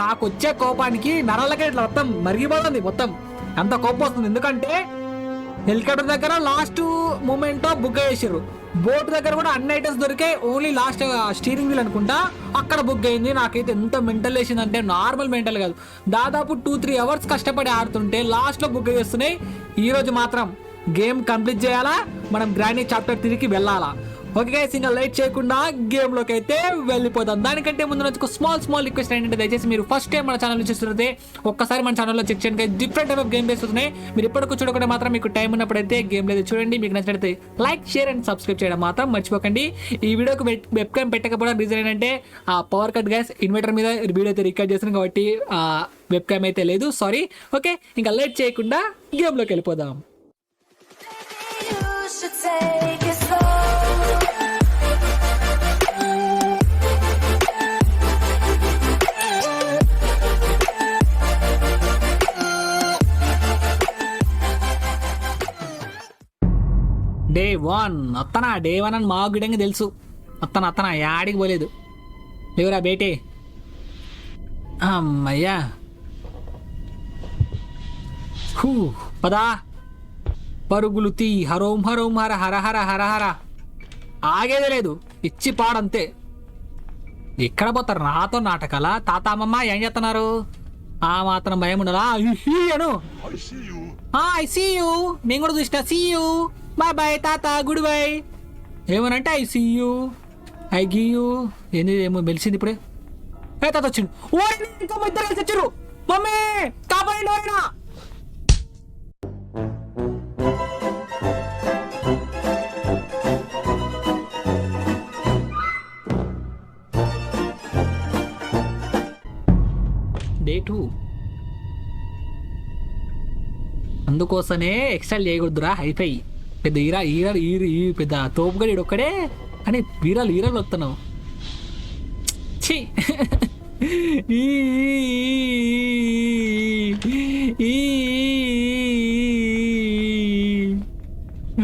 నాకు వచ్చే కోపానికి నరాలకే ఇట్లా మొత్తం మరిగిపోతుంది మొత్తం. అంత కోపం వస్తుంది. ఎందుకంటే హెలికాప్టర్ దగ్గర లాస్ట్ మూమెంట్ బుక్ చేసారు. బోట్ దగ్గర కూడా అన్ని ఐటమ్స్ దొరికాయి. ఓన్లీ లాస్ట్ స్టీరింగ్ వీల్ అనుకుంటా అక్కడ బుక్ అయింది. నాకైతే ఎంత మెంటల్ వేసిందంటే నార్మల్ మెంటల్ కాదు. దాదాపు 2-3 అవర్స్ కష్టపడి ఆడుతుంటే లాస్ట్ లో బుక్ చేస్తున్నాయి. ఈ రోజు మాత్రం గేమ్ కంప్లీట్ చేయాలా, మనం గ్రాండీ చాప్టర్ 3కి వెళ్ళాలా. ఓకే గైస్, ఇంకా లేట్ చేయకుండా గేమ్ లోకి అయితే వెళ్ళిపోతాం. దానికంటే ముందు నుంచి స్మాల్ రిక్వెస్ట్ ఏంటంటే, దయచేసి మీరు ఫస్ట్ టైం మన ఛానల్ చూస్తుంటే ఒక్కసారి మన ఛానల్లో చెక్ చేయండి. Different type of game base వస్తున్నాయి. మీరు ఎప్పటికీ చూడకుండా మాత్రం మీకు టైం ఉన్నప్పుడైతే గేమ్ లేదు చూడండి. మీకు నచ్చినట్లయితే లైక్, షేర్ అండ్ సబ్స్క్రైబ్ చేయడం మాత్రం మర్చిపోకండి. ఈ వీడియోకి వెబ్ క్యామ్ పెట్టకపోవడం రీజన్ ఏంటంటే ఆ పవర్ కట్ గ్యాస్ ఇన్వర్టర్ మీద వీడియో అయితే రికార్డ్ చేస్తున్నాం కాబట్టి వెబ్ క్యామ్ అయితే లేదు, సారీ. ఓకే, ఇంకా లేట్ చేయకుండా గేమ్ లోకి వెళ్ళిపోదాం. డే 1 అత్తనా, డే 1 అని మా గిడంగా తెలుసు. అత్తనా యాడికి పోలేదు. లేవురా బేటే. అమ్మయ్యా, పదా పరుగులు తీ. హరోం హరోం హర హర హర హర హర. ఆగేదే లేదు, ఇచ్చి పాడంతే. ఎక్కడ పోతారు నాతో నాటకాల? తాత అమ్మమ్మ ఏం చేస్తున్నారు? ఆ మాత్రం భయం ఉండదా? అను ఐ సీ యూ. నేను కూడా చూసిన. సీ యూ, బాయ్ బాయ్ తాత, గుడ్ బై. ఏమనంటే ఐ సీ యూ, ఐ గి యూ. ఏంది ఏమో మెలిసింది ఇప్పుడే. ఏ తాత వచ్చిండు. ఇద్దరు కలిసి వచ్చారు. మమ్మీ కాపాడండి ఎవరైనా. డే 2 అందుకోసమే ఎక్స్ట్రా చేయకూడదురా. హైఫై పెద్ద పెద్ద తోపుగడి ఒక్కడే అని వీరాలు వస్తున్నావు. ఛీ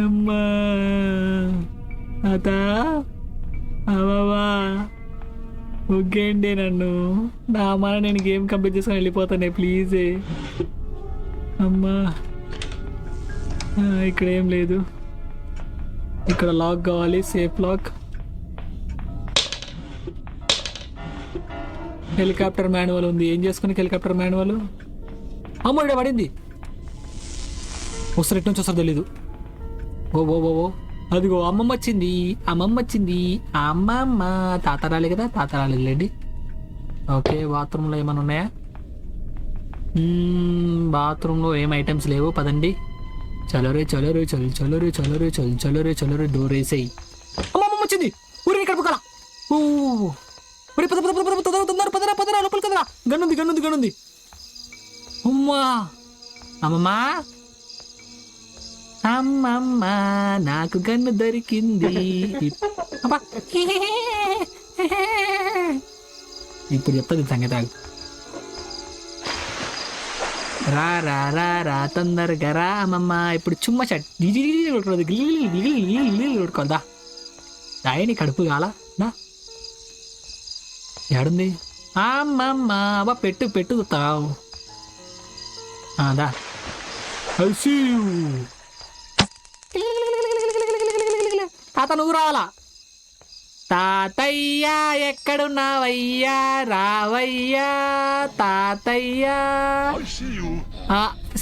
అమ్మా అత అవవా ఒగ్గండి నన్ను. నా మన నేను గేమ్ కంప్లీట్ చేసుకొని వెళ్ళిపోతానే ప్లీజ్. అమ్మా ఇక్కడ ఏం లేదు. ఇక్కడ లాక్ కావాలి, సేఫ్ లాక్. హెలికాప్టర్ మాన్యువల్ ఉంది. ఏం చేసుకుని హెలికాప్టర్ మాన్యువల్? అమ్మ ఇక్కడ పడింది. వస్తారు ఎటు నుంచి వస్తారు తెలీదు. ఓ అదిగో అమ్మమ్మ వచ్చింది. అమ్మమ్మ. తాత రాలే కదా, తాత రాలేదులేండి. ఓకే, బాత్రూంలో ఏమైనా ఉన్నాయా? బాత్రూంలో ఏం ఐటమ్స్ లేవు. పదండి. చలోరే డోర్ వేసేయి. అమ్మమ్మ వచ్చింది. ఊరి ఇక్కడ పక్కన. పదరా లోపల కదరా. గన్నుంది. అమ్మా అమ్మమ్మ నాకు గన్ను దొరికింది. ఇప్పుడు చెప్తుంది సంగీతాలు. రా తొందరగా రా అమ్మమ్మ. ఇప్పుడు చుమ్మ షట్ కొడుకోదా. దాయని కడుపు కాలా నా ఏడుంది అమ్మమ్మ. అబ్బా పెట్టు తావు. దా తాత నువ్వు రావాలా? తాతయ్య ఎక్కడున్నావయ్యా, రావయ్యా తాతయ్యా.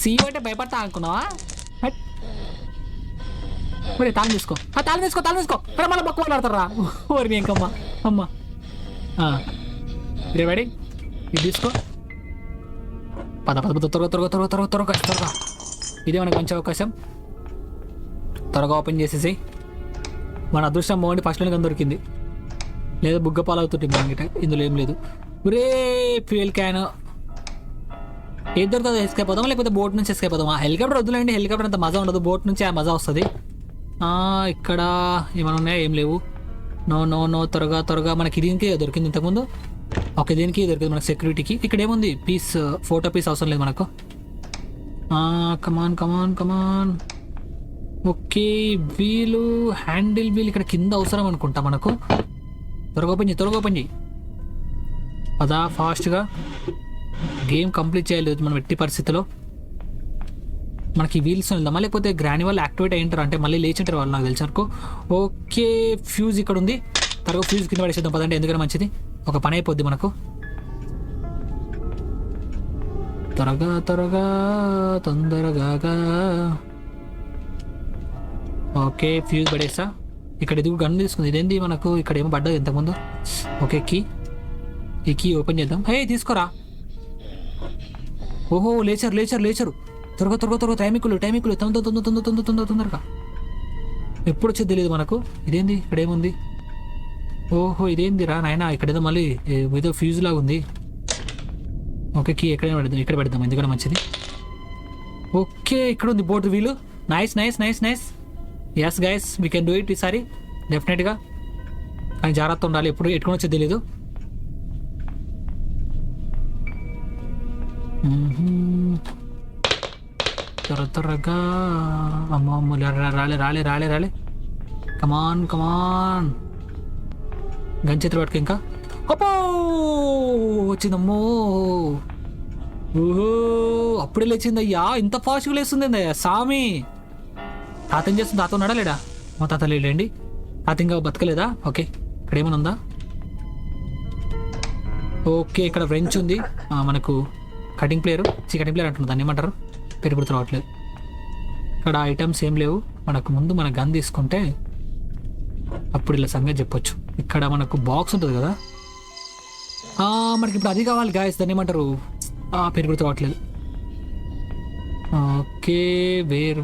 సీ అంటే భయపడతా అనుకున్నావా? మరి తాళం తీసుకో. మళ్ళీ బొక్క మాట్లాడతారా? ఓరి ఇంకమ్మా అమ్మ. రెడీ, ఇది తీసుకో. పద త్వరగా. ఇదే మనకు మంచి అవకాశం. త్వరగా ఓపెన్ చేసేసి మన అదృష్టం బాగుండి ఫస్ట్లోనే కానీ దొరికింది. లేదా బుగ్గ పాలవుతుంటే మనకి. ఇందులో ఏం లేదు. ఒరే ఫ్యూయల్ క్యాన్. ఏది దొరుకుతుందో ఎస్కేప్ అవుతామా, లేకపోతే బోట్ నుంచి ఎస్కేప్ అవుతామా? హెలికాప్టర్ వద్దులేండి, హెలికాప్టర్ అంత మజా ఉండదు. బోట్ నుంచి ఆ మజా వస్తుంది. ఇక్కడ ఏమైనా ఉన్నాయా? ఏం లేవు. నో త్వరగా. మనకి దీనికి దొరికింది ఇంతకుముందు. ఓకే, దీనికి దొరికింది మనకి సెక్యూరిటీకి. ఇక్కడ ఏముంది? ఫోటో పీస్ అవసరం లేదు మనకు. కమాన్. ఓకే, హ్యాండిల్ వీల్ ఇక్కడ కింద అవసరం అనుకుంటా మనకు. త్వరగా ఓపెన్ చేయి. అదా ఫాస్ట్గా గేమ్ కంప్లీట్ చేయలేదు మనం ఎట్టి పరిస్థితిలో. మనకి వీల్స్ వెళ్దామా లేకపోతే గ్రాని వాళ్ళు యాక్టివేట్ అయ్యింటారు, అంటే మళ్ళీ లేచింటారు వాళ్ళు నాకు తెలిసి వరకు. ఓకే ఫ్యూజ్ ఇక్కడ ఉంది, త్వరగా ఫ్యూజ్ కింద పడేసేద్దాం పదండి, ఎందుకంటే మంచిది, ఒక పని అయిపోద్ది మనకు. త్వరగా త్వరగా తొందరగా. ఓకే ఫ్యూజ్ పడేసా. ఇక్కడ ఇది గన్ తీసుకుంది, ఇదేంది మనకు ఇక్కడ ఏమో పడ్డది ఇంతకుముందు. ఓకే ఈ కీ ఓపెన్ చేద్దాం. హే తీసుకోరా. ఓహో లేచరు. త్వరగా టైమికులు తొందరగా. ఎప్పుడు వచ్చేది తెలియదు మనకు. ఇదేంది ఇక్కడ ఏముంది? ఓహో ఇదేంది రా నాయన, ఇక్కడ ఏదో మళ్ళీ ఏదో ఫ్యూజ్ లాగా ఉంది. ఓకే కీ ఎక్కడైనా పెడదాం, ఇక్కడ పెడదాం ఎందుకంటే మంచిది. ఓకే ఇక్కడ ఉంది board wheel. Nice. Yes guys we can do it ఈసారి డెఫినెట్గా, కానీ జాగ్రత్త ఉండాలి, ఎప్పుడు ఎట్టుకొని వచ్చేది తెలీదు. త్వరగా అమ్మ రాలే. కమాన్ గన్ చేతులు పట్టుకు. ఇంకా అప్పో వచ్చిందమ్మో. ఓహో అప్పుడే లేచిందయ్యా, ఇంత ఫాస్ట్గా లేస్తుంది అయ్యా సామి. తాత ఏం చేస్తుంది? తాత ఉన్నాడా లేడా? మా తాత లేడండి. తాత ఇంకా బతకలేదా? ఓకే ఇక్కడ ఏమైనా ఉందా? ఓకే ఇక్కడ ఫ్రెంచ్ ఉంది మనకు. కటింగ్ ప్లేయర్ అంటున్నారు, దాన్ని ఏమంటారు పేరు గుర్తు రావట్లేదు. ఇక్కడ ఐటమ్స్ ఏం లేవు మనకు. ముందు మన గన్ తీసుకుంటే అప్పుడు ఇలా సంగతి చెప్పొచ్చు. ఇక్కడ మనకు బాక్స్ ఉంటుంది కదా, మనకి ఇప్పుడు అది కావాలి గాయస్, దాన్ని ఏమంటారు పేరు గుర్తు రావట్లేదు. ఓకే వేర్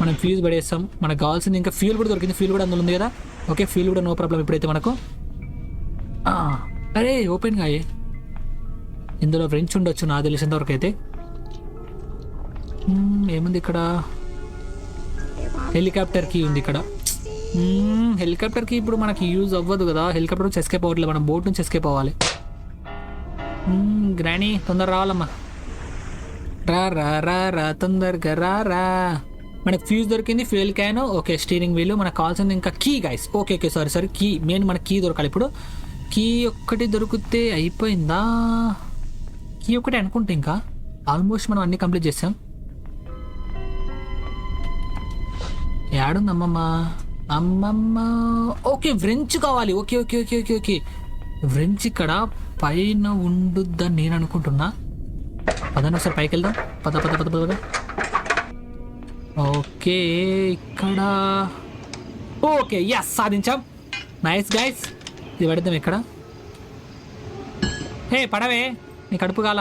మనం ఫ్యూజ్ పడేస్తాం. మనకు కావాల్సింది ఇంకా ఫ్యూల్ కూడా దొరికింది, ఫ్యూల్ కూడా అందులో ఉంది కదా. ఓకే ఫ్యూల్ కూడా నో ప్రాబ్లం ఇప్పుడైతే మనకు. అరే ఓపెన్ గా ఇందులో ఫ్రెంచ్ ఉండొచ్చు నాకు తెలిసినంతవరకు అయితే. ఏముంది ఇక్కడ? హెలికాప్టర్ కీ ఉంది ఇక్కడ. హెలికాప్టర్ కీ ఇప్పుడు మనకి యూజ్ అవ్వదు కదా, హెలికాప్టర్ నుంచి ఎస్కేప్ అవ్వట్లేదు, మనం బోట్ నుంచి ఎస్కేప్ అవ్వాలి. గ్రానీ తొందర రావాలమ్మా, రా తొందరగా రా. మనకు ఫ్యూజ్ దొరికింది, fuel can, okay steering wheel. మనకు కావాల్సింది ఇంకా key guys. Okay sorry key main, మనకి కీ దొరకాలి ఇప్పుడు. కీ ఒక్కటి దొరికితే అయిపోయిందా? కీ ఒకటి అనుకుంటే ఇంకా ఆల్మోస్ట్ మనం అన్ని కంప్లీట్ చేసాం. యాడుంది అమ్మమ్మ. ఓకే వ్రెంచ్ కావాలి. ఓకే వ్రెంచ్ ఇక్కడ పైన ఉండుద్దని నేను అనుకుంటున్నా. పదండి ఒకసారి పైకి వెళ్దాం. పద. ఓకే ఇక్కడ ఓకే ఎస్ సాధించాం. నైస్ గైస్, ఇది పెడదాం ఇక్కడ. హే పడవే, నీ కడుపు కాల.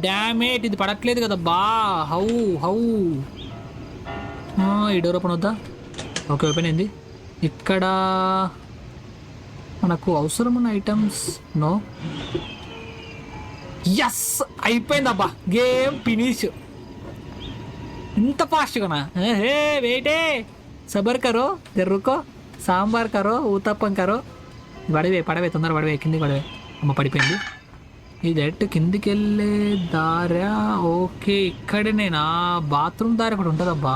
డామేట్ ఇది పడట్లేదు కదా బా. హౌ ఈ డోర్ ఓపెన్ అవుద్దా? ఓకే ఓపెన్ అయింది. ఇక్కడ మనకు అవసరం ఉన్న ఐటమ్స్ నో. ఎస్ అయిపోయిందబ్బా, గేమ్ ఫినిష్. ఇంత ఫాస్ట్గానా? హే వేటే సబర్ కరో, జర్రుకో, సాంబార్ కరో, ఊతప్పం కరో. పడవే తొందర పడవే, కిందికి పడవే. అమ్మ పడిపోయింది. ఇది డైరెక్ట్ కిందికి వెళ్ళే దారా? ఓకే ఇక్కడనేనా? బాత్రూమ్ దారి ఒకటి ఉంటుందబ్బా,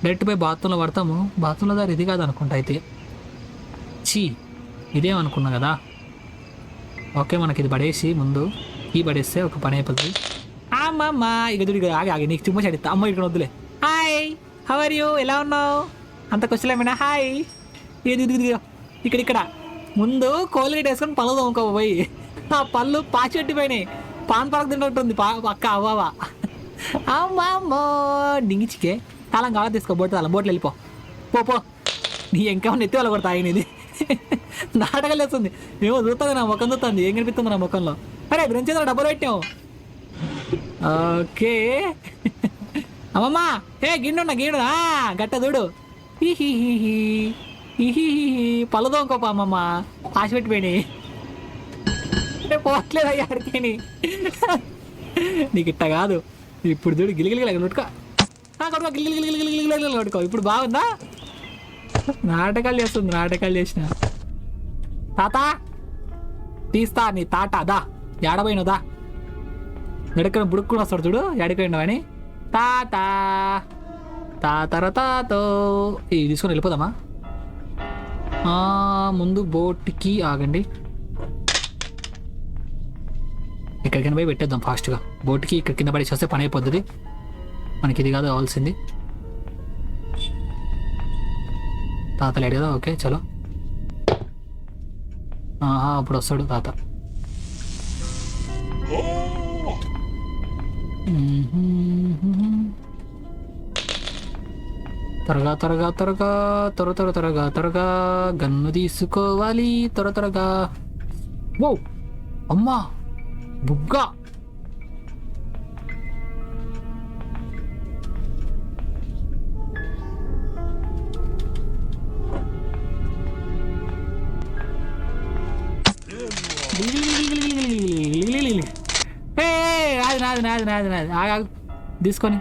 డైరెక్ట్ పోయి బాత్రూంలో పడతాము. బాత్రూంలో దారి ఇది కాదు అనుకుంటా అయితే. ఇదేమనుకున్నా కదా. ఓకే మనకి ఇది పడేసి ముందు ఈ పడేస్తే ఒక పని అయిపోతుంది. అమ్మమ్మ ఇక చూడు, ఆగి నీకు చుమ్మ చెడిస్తా. అమ్మ ఇక్కడ వద్దులే. హాయ్ హౌ ఆర్ యూ, ఎలా ఉన్నావు? అంత క్వశ్చన్లేమైనా? హాయ్ ఇక్కడ ముందు కోల్గేట్ వేసుకొని పళ్ళు తోముకోబోయి ఆ పళ్ళు పాచెట్టిపోయినాయి. పాన్ పరకు తింటుంటుంది అక్క అవ్వవా. అమ్మమ్మో డింగిచికే తాళం కావాలి, తీసుకో బోట్లు వెళ్ళిపో పో. నీ ఇంకా నెత్తి వాళ్ళ కూడా తాగినది నాటకాలు వేస్తుంది. ఏమో చూస్తుంది, నా ముఖం చూస్తుంది, ఏం కనిపిస్తుంది నా ముఖంలో. అరే గురించి డబ్బులు పెట్టాము. ఓకే అమ్మమ్మ గిన్నె గట్ట చూడు. పళ్ళు తోముకోపా అమ్మమ్మ, ఆశ పెట్టిపోయినాయి. పోట్లేదు అయ్యాడికి నీకు ఇట్ట కాదు. ఇప్పుడు చూడు గిలిగిలి కొట్టుకో, కొట్టుకో. ఇప్పుడు బాగుందా? నాటకాలు చేసిన తాత తీస్తా నీ తాట. దా ఏడబోయినదా? ఎడక్కడ బుడుక్కుని వస్తాడు చూడు, ఎడకపోయినావు అని. తాత తాతర తాతో ఇది తీసుకొని వెళ్ళిపోదామా? ముందు బోట్కి ఆగండి, ఎక్కడికైనా పోయి పెట్టేద్దాం ఫాస్ట్గా. బోట్కి ఇక్కడ కింద పడేసి వస్తే పని అయిపోద్ది. మనకి ఇది కాదు కావాల్సింది. తాత లేడు కదా, ఓకే చలో. అప్పుడు వస్తాడు తాత. త్వరగా త్వరగా త్వరగా త్వరగా త్వరగా గన్ను తీసుకోవాలి త్వరగా. ఓ అమ్మా బుగ్గా, నాది నాది నాది నాది నాది తీసుకొని.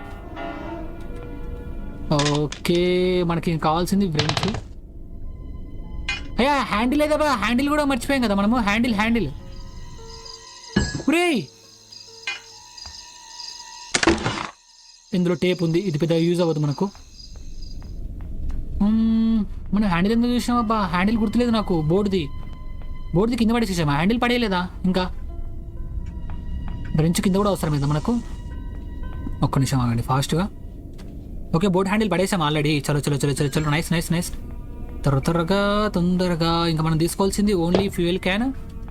ఓకే మనకి కావాల్సింది బ్రెంచ్. అయ్యా హ్యాండిల్ లేదా, హ్యాండిల్ కూడా మర్చిపోయాం కదా మనము. హ్యాండిల్ ఇందులో టేప్ ఉంది, ఇది పెద్ద యూజ్ అవ్వదు మనకు. మనం హ్యాండిల్ ఎందుకు చూసామబ్బా, హ్యాండిల్ గుర్తులేదు నాకు. బోర్డుది కింద పడేసేసామా, హ్యాండిల్ పడేయలేదా ఇంకా. బ్రెంచ్ కింద కూడా అవసరం లేదా మనకు. ఒక్క నిమిషం ఆగండి ఫాస్ట్గా. ఓకే బోర్డ్ హ్యాండిల్ పడేసాం ఆల్రెడీ. చలో చలో చలో చలో చలో, నైస్ నైస్ నైస్. త్వరగా తొందరగా. ఇంకా మనం తీసుకోవాల్సింది only fuel can.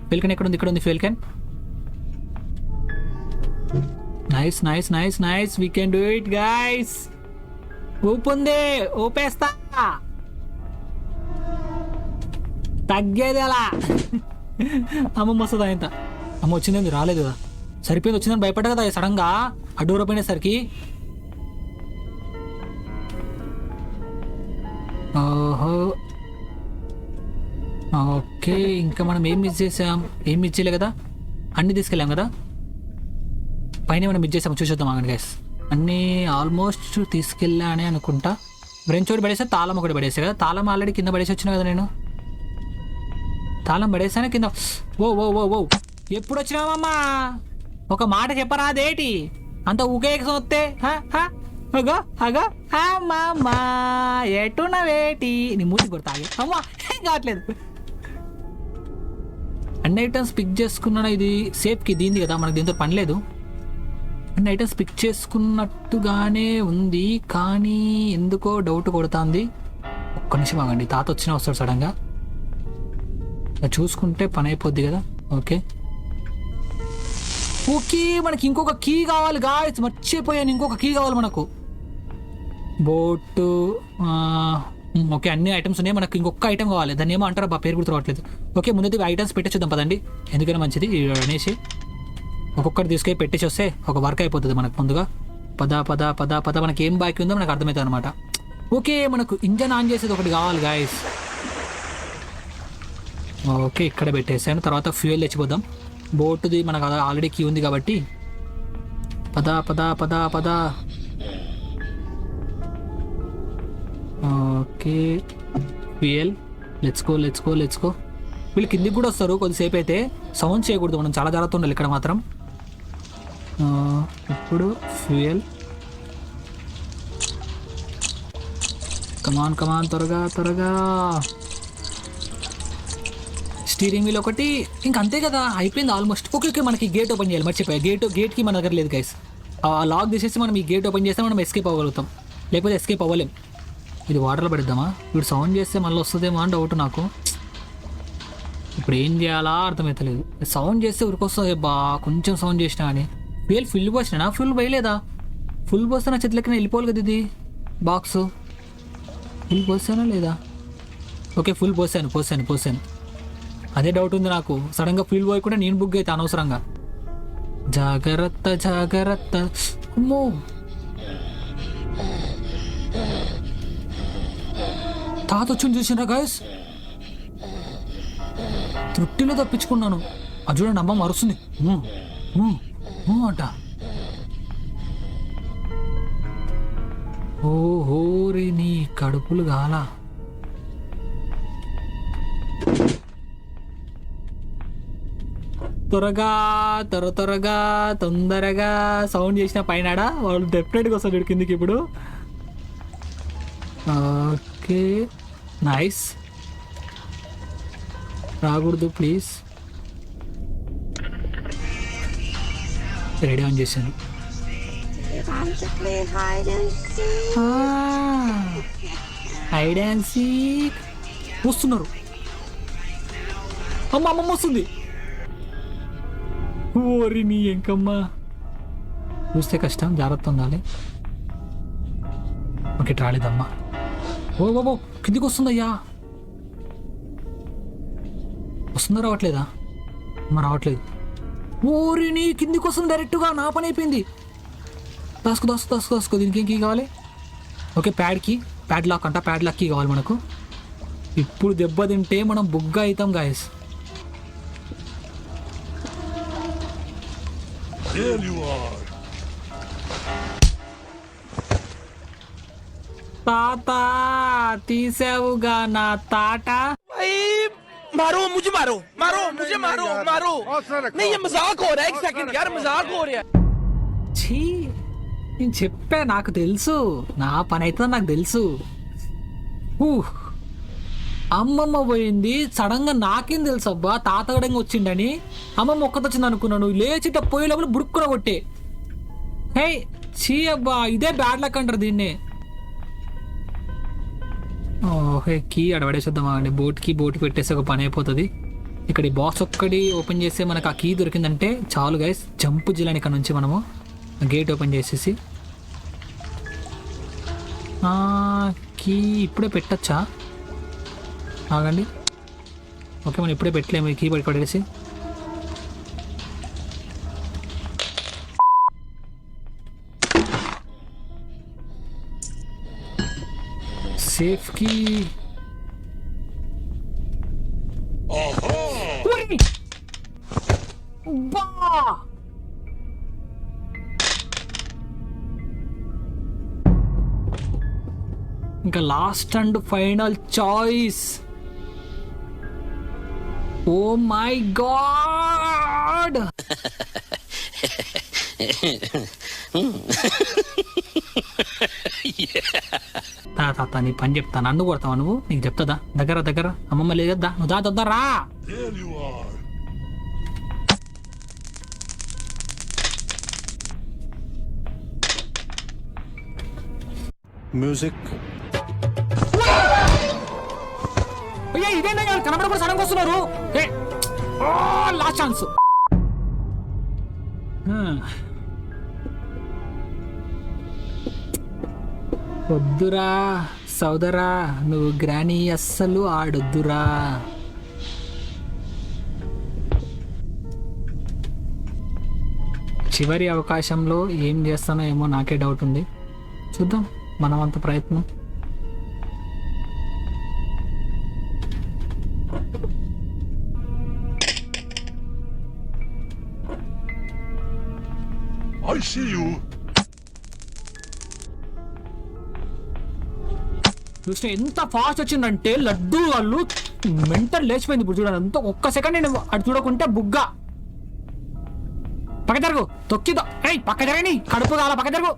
Fuel can ఎక్కడ ఉంది, ఇక్కడ ఉంది fuel can. Nice nice nice nice, we can do it guys. ఊపుంది, ఊపేస్తా. తగ్గేది అలా. అమ్మమ్మ వస్తుందా ఇంత. అమ్మ వచ్చింది, రాలేదు కదా. సరిపోయింది, వచ్చిందని భయపడ్డా కదా సడన్గా అడ్డూర పోయినసరికి. ఓహో ఓకే, ఇంకా మనం ఏం మిస్ చేసాం, ఏం మిస్ చేయలే కదా. అన్నీ తీసుకెళ్ళాం కదా, పైన మనం మిస్ చేసాము. చూసేద్దాం ఆగండి గైస్. అన్నీ ఆల్మోస్ట్ తీసుకెళ్ళానే అనుకుంటా. బ్రెంచ్ ఒకటి పడేసా, తాళం ఒకటి పడేసా కదా. తాళం ఆల్రెడీ కింద పడేసి వచ్చినా కదా నేను. తాళం పడేసానే కింద. ఓ ఓ ఓ ఓ, ఎప్పుడు వచ్చినావమ్మా, ఒక మాట చెప్పరాదేటి, అంత ఊకేసం వస్తే. అగో అగో అమ్మా ఎటునవేటి, నీ మూతి కొడతాగే. అమ్మా ఏం కావట్లేదు. అన్ని ఐటమ్స్ పిక్ చేసుకున్నా. ఇది సేఫ్కి దీంది కదా, మనకు దీంతో పని లేదు. అన్ని ఐటమ్స్ పిక్ చేసుకున్నట్టుగానే ఉంది, కానీ ఎందుకో డౌట్ కొడుతుంది. ఒక్క నిమిషం ఆగండి, తాత వచ్చినా వస్తాడు సడన్గా. చూసుకుంటే పని అయిపోద్ది కదా. ఓకే ఓకే, మనకి ఇంకొక కీ కావాలి గాయ్స్, మర్చిపోయాను. ఇంకొక కీ కావాలి మనకు. బోటు ఓకే, అన్ని ఐటమ్స్ ఉన్నాయి. మనకు ఇంకొక ఐటమ్ కావాలి, దాన్ని ఏమో అంటారా, పేరు గుర్తు రావట్లేదు. ఓకే ముందు ఐటమ్స్ పెట్టేద్దాం పదండి, ఎందుకైనా మంచిది అనేసి. ఒక్కొక్కటి తీసుకొని పెట్టేసి వస్తే ఒక వర్క్ అయిపోతుంది మనకు ముందుగా. పద మనకి ఏం బాకీ ఉందో మనకు అర్థమవుతుంది అనమాట. ఓకే మనకు ఇంజన్ ఆన్ చేసేది ఒకటి కావాలి గాయస్. ఓకే ఇక్కడ పెట్టేసాను. తర్వాత ఫ్యూయల్ తెచ్చిపోదాం. బోటుది మనకు ఆల్రెడీ కీ ఉంది కాబట్టి. పద ఓకే ఫ్యూయల్, లెట్స్ గో. వీళ్ళు కిందికి కూడా వస్తారు కొద్దిసేపు అయితే. సౌండ్ చేయకూడదు మనం, చాలా జాగ్రత్త ఉండాలి ఇక్కడ మాత్రం. ఇప్పుడు ఫ్యూయల్, కమాన్ త్వరగా. స్టీరింగ్ వీల్ ఒకటి, ఇంక అంతే కదా, అయిపోయింది ఆల్మోస్ట్. ఓకే మనకి గేట్ ఓపెన్ చేయాలి, మర్చిపోయా. గేట్కి మన దగ్గర లేదు గైస్. ఆ లాక్ తీసేసి మనం ఈ గేట్ ఓపెన్ చేస్తే మనం ఎస్కేప్ అవ్వగలుగుతాం, లేకపోతే ఎస్కేప్ అవ్వలేం. ఇది వాటర్లో పడిద్దామా, వీడు సౌండ్ చేస్తే మళ్ళీ వస్తుందేమో అని డౌట్ నాకు. ఇప్పుడు ఏం చేయాలా అర్థమవుతలేదు. సౌండ్ చేస్తే ఉరికొస్తుంది కొంచెం సౌండ్ చేసినా కానీ. ఫ్యూయల్ ఫుల్ పోసినా, ఫుల్ పోయలేదా? ఫుల్ పోస్తే నా చేతులకి వెళ్ళిపోవాలి కదా. ఇది బాక్స్ ఫుల్ పోసానా లేదా? ఓకే ఫుల్ పోసాను. అదే డౌట్ ఉంది నాకు. సడన్గా ఫుల్ పోయకుండా నేను బుక్ అయితే అనవసరంగా. జాగ్రత్త. అమ్మో తాత వచ్చి చూసినరా గాయస్, తృప్తిలో తప్పించుకున్నాను. అది చూడండి అమ్మ మరుస్తుంది అంట. ఓహో రే నీ కడుపులు గాల. తొందరగా సౌండ్ చేసిన పైన వాళ్ళు డెఫినెట్గా వస్తారు చూడు కిందికి ఇప్పుడు. Okay nice. రాకూడదు ప్లీజ్. రెడీ ఆన్ చేశాను. హైడ్ అండ్ సీక్ వస్తున్నారు. అమ్మమ్మ వస్తుంది. ఓరి నీ ఎంకమ్మా, చూస్తే కష్టం, జాగ్రత్త ఉండాలి. ఓకే రాలేదమ్మా. ఓ బాబో కిందికి వస్తుందయ్యా. వస్తుందా రావట్లేదా? అమ్మ రావట్లేదు. ఓరి నీ కిందికి వస్తుంది డైరెక్ట్గా. నా పని అయిపోయింది. దాసుకో దాసుకో దాసుకో దాసుకో. దీనికి ఏం కీ కావాలి? ఓకే ప్యాడ్ లాక్ అంట. ప్యాడ్ లాక్ కీ కావాలి మనకు. ఇప్పుడు దెబ్బ తింటే మనం బుగ్గ అవుతాం గాయస్. తాత తీసావుగా నా తాట. मारो मुझे मारो मारो मुझे मारो मारो नहीं ये मजाक हो रहा है एक सेकंड यार मजाक हो रहा है ఛీ నేను చెప్పా, నాకు తెలుసు నా పని అయితే నాకు తెలుసు. అమ్మమ్మ పోయింది, సడన్ గా నాకేం తెలుసు అబ్బా తాతగడంగా వచ్చిండని. అమ్మమ్మ ఒక్కతొచ్చింది అనుకున్నాను. లేచిట పోయే లోపల బుడుక్కున కొట్టే. హే ఛీ అబ్బా, ఇదే బ్యాడ్ లక్ అంటారు దీన్నే. ఓకే కీ అడవడేసేద్దామా అండి. బోట్కి పెట్టేసి ఒక పని అయిపోతుంది. ఇక్కడ ఈ బాక్స్ ఒక్కటి ఓపెన్ చేస్తే మనకు ఆ కీ దొరికిందంటే చాలు గైస్. జంప్ చేయాలని ఇక్కడ నుంచి మనము గేట్ ఓపెన్ చేసేసి. కీ ఇప్పుడే పెట్టచ్చా? ఆగండి. ఓకే మనం ఇప్పుడే పెట్టలేము. ఈ కీ పడేసి సేఫ్ కి. ఇంకా last and final choice. Oh my god. తాత నీ పని చెప్తా. నన్ను కొడతావా నువ్వు? నీకు చెప్తుందా? దగ్గర అమ్మమ్మ లేదద్దా. నువ్వు దాదొద్దారా. మ్యూజిక్ ఇదేనా కనబడకుండా సడన్గా వస్తున్నారు. Last chance. వద్దురా సోదరా, నువ్వు గ్రానీ అస్సలు ఆడొద్దురా. చివరి అవకాశంలో ఏం చేస్తానో ఏమో నాకే డౌట్ ఉంది. చూద్దాం మనమంత ప్రయత్నం. I see you. చూస్తే ఎంత ఫాస్ట్ వచ్చిందంటే లడ్డు వాళ్ళు మెంటల్ లేచిపోయింది. ఇప్పుడు చూడండి అంతా ఒక్క సెకండ్ నేను అటు చూడకుంటే బుగ్గ. పక్క జరుగు తొక్కిదో. పక్క జరగని కడుపు కాల. పక్క జరుగు.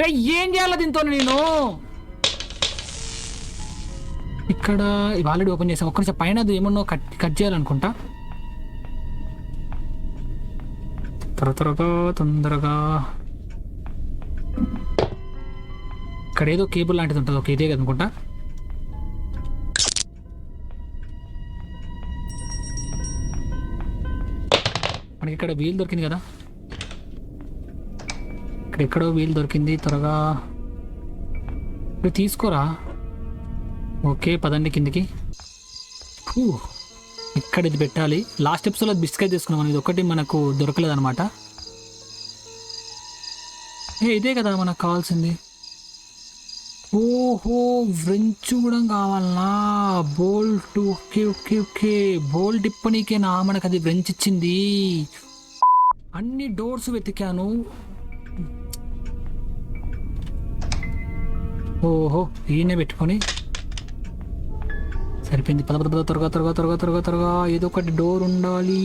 రే ఏం చేయాలి దీంతో నేను? ఇక్కడ ఆల్రెడీ ఓపెన్ చేసాం. ఒక్క నిమిషం పైన ఏమన్నా కట్ చేయాలనుకుంటా. తొందరగా ఇక్కడ ఏదో కేబుల్ లాంటిది ఉంటుంది. ఓకే ఇదే కదనుకుంటా. మనకి ఇక్కడ వీల్ దొరికింది కదా. ఇక్కడ ఎక్కడో వీల్ దొరికింది. త్వరగా తీసుకోరా. ఓకే పదండి కిందికి. ఇక్కడ ఇది పెట్టాలి. లాస్ట్ ఎపిసోడ్లో బిస్కెట్ తీసుకున్నాం. ఇది ఒకటి మనకు దొరకలేదు అనమాట. ఇదే కదా మనకు కావాల్సింది. ఓహో వ్రెంచ్ కూడా కావాలనా? Bolt. Okay okay okay bolt ఇప్పనీకేనా మనకు అది వ్రెంచ్ ఇచ్చింది. అన్ని డోర్స్ వెతికాను. ఓహో ఈయనే పెట్టుకొని సరిపోయింది. త్వరగా ఏదో ఒకటి డోర్ ఉండాలి.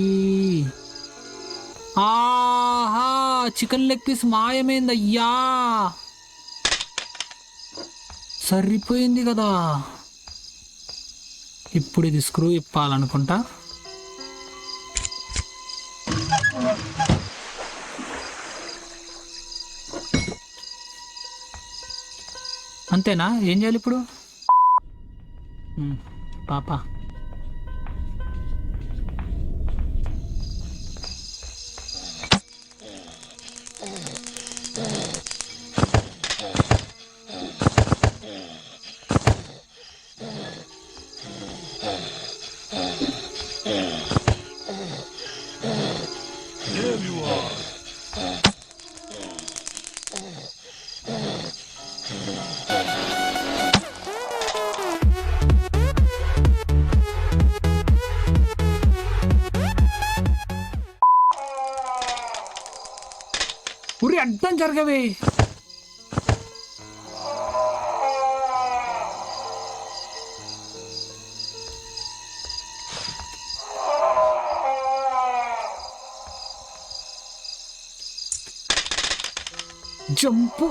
ఆహా చికెన్ లెగ్ పీస్ మాయమైందయ్యా. సరిపోయింది కదా. ఇప్పుడు ఇది స్క్రూ ఇప్పాలనుకుంటా. అంతేనా? ఏం చేయాలి ఇప్పుడు? పాప Here you are. ఉరి అడ్డం జరగవే. జంపు.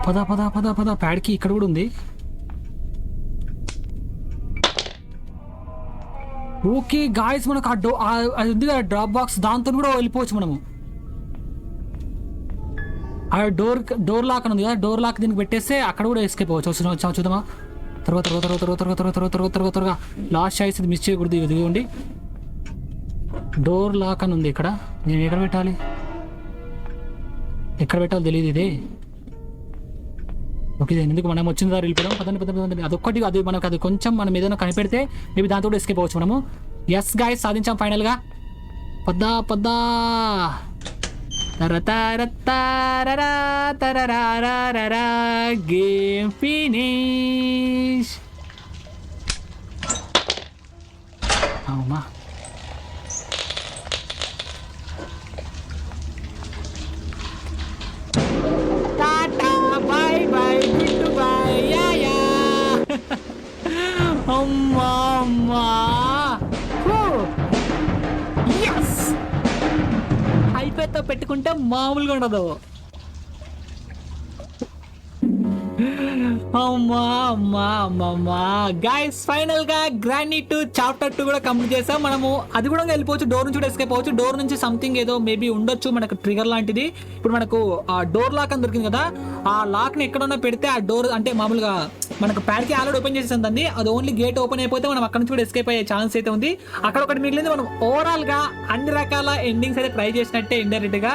పద పద పద పద. ప్యాడ్కి ఇక్కడ కూడా ఉంది. ఓకే గాయస్, మనకు అది ఉంది కదా డ్రాప్ బాక్స్, దాంతో కూడా వెళ్ళిపోవచ్చు మనము. ఆ డోర్ లాక్ అని ఉంది కదా, డోర్ లాక్ దీనికి పెట్టేస్తే అక్కడ కూడా ఎస్కేప్ అవ్వచ్చు. చూద్దామా? త్వరగా లాస్ట్ చాయిస్ ఇది మిస్ చేయకూడదు. ఇదిగోండి డోర్ లాక్ అని ఉంది ఇక్కడ. నేను ఎక్కడ పెట్టాలి తెలియదు ఇదే. ఓకే, ఎందుకు మనం వచ్చిన దారి వెళ్ళిపోవడం. పదండి. అదొక్కటి, అది మనకు అది కొంచెం మనం ఏదైనా కనిపెడితే మేబీ దాంతో కూడా ఎస్కేప్ అవ్వచ్చు మనము. ఎస్ గాయస్, సాధించాం ఫైనల్గా. పద్దా గేమ్ ఫినిష్. అవుమా, tata bye bye good bye yeah. అమ్మా ఎస్, హైపేతో పెట్టుకుంటే మామూలుగా ఉండదు. అమ్మా గైస్, ఫైనల్ గా గ్రానీ 2 చాప్టర్ 2 కూడా కంప్లీట్ చేసాం మనము. అది కూడా వెళ్ళిపోవచ్చు, డోర్ నుంచి కూడా ఎస్కేప్ అవ్వచ్చు. డోర్ నుంచి సంథింగ్ ఏదో మేబీ ఉండొచ్చు మనకు ట్రిగర్ లాంటిది. ఇప్పుడు మనకు ఆ డోర్ లాక్ అని దొరికింది కదా, ఆ లాక్ ని ఎక్కడన్నా పెడితే ఆ డోర్ అంటే మామూలుగా మనకు ప్యాడ్కి ఆల్రెడీ ఓపెన్ చేసేసింది. అది ఓన్లీ గేట్ ఓపెన్ అయిపోతే మనం అక్కడ నుంచి కూడా ఎస్కేప్ అయ్యే ఛాన్స్ అయితే ఉంది. అక్కడ ఒకటి మిగిలింది. మనం ఓవరాల్ గా అన్ని రకాల ఎండింగ్స్ అయితే ట్రై చేసినట్టే ఇండైరెక్ట్ గా,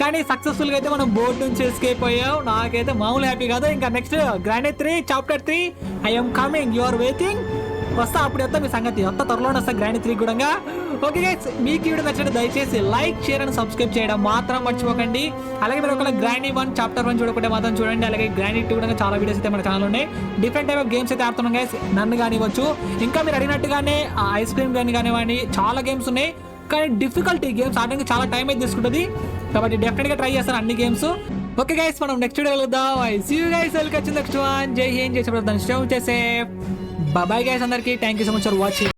కానీ సక్సెస్ఫుల్ గా అయితే మనం బోర్డు నుంచి ఎస్కేప్ అయ్యాం. నాకైతే మామూలు హ్యాపీ కాదు. ఇంకా next granny 3 chapter 3 I am coming, you are waiting. వస్తా అప్పుడు వస్తా మీ సంగతి, త్వరలోనే వస్తా గ్రానీ 3 కూడా. ఓకే గైస్, మీకు వీడియో నచ్చితే దయచేసి లైక్, షేర్ అండ్ సబ్స్క్రైబ్ చేయడం మాత్రం మర్చిపోకండి. అలాగే మీరు ఒకవేళ గ్రానీ 1 చాప్టర్ 1 చూడకుంటే మాత్రం చూడండి. అలాగే గ్రానీ 2 కూడా చాలా వీడియోస్ అయితే మన ఛానల్ ఉన్నాయి. డిఫరెంట్ టైప్ ఆఫ్ గేమ్స్ అయితే ఆడుతున్నాం గైస్, నన్ను కానివ్వచ్చు. ఇంకా మీరు అడిగినట్టుగానే ఐస్ క్రీమ్ కానివ్వండి, చాలా గేమ్స్ ఉన్నాయి. కానీ డిఫికల్టీ గేమ్స్ ఆడడానికి చాలా టైం అయితే తీసుకుంటుంది. కాబట్టి డెఫినెట్ గా ట్రై చేస్తాను అన్ని గేమ్స్. ఓకే గైస్, మనం నెక్స్ట్ వీడియో వెళ్దాం. I see you guys, welcome to next one. జై హింద్, జై శ్రీరామ్. చేసే బాయ్ గైస్ అందరికి. Thank you so much for watching.